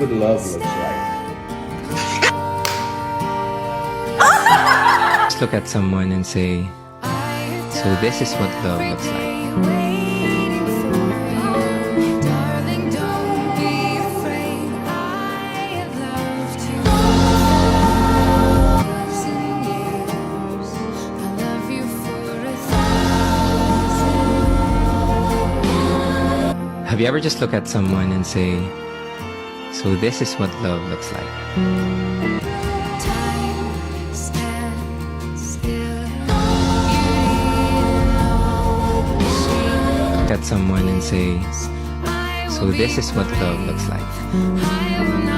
what love looks like. Just look at someone and say, so this is what love looks like. Have you ever just look at someone and say, so this is what love looks like? Look at someone and say, so this is what love looks like.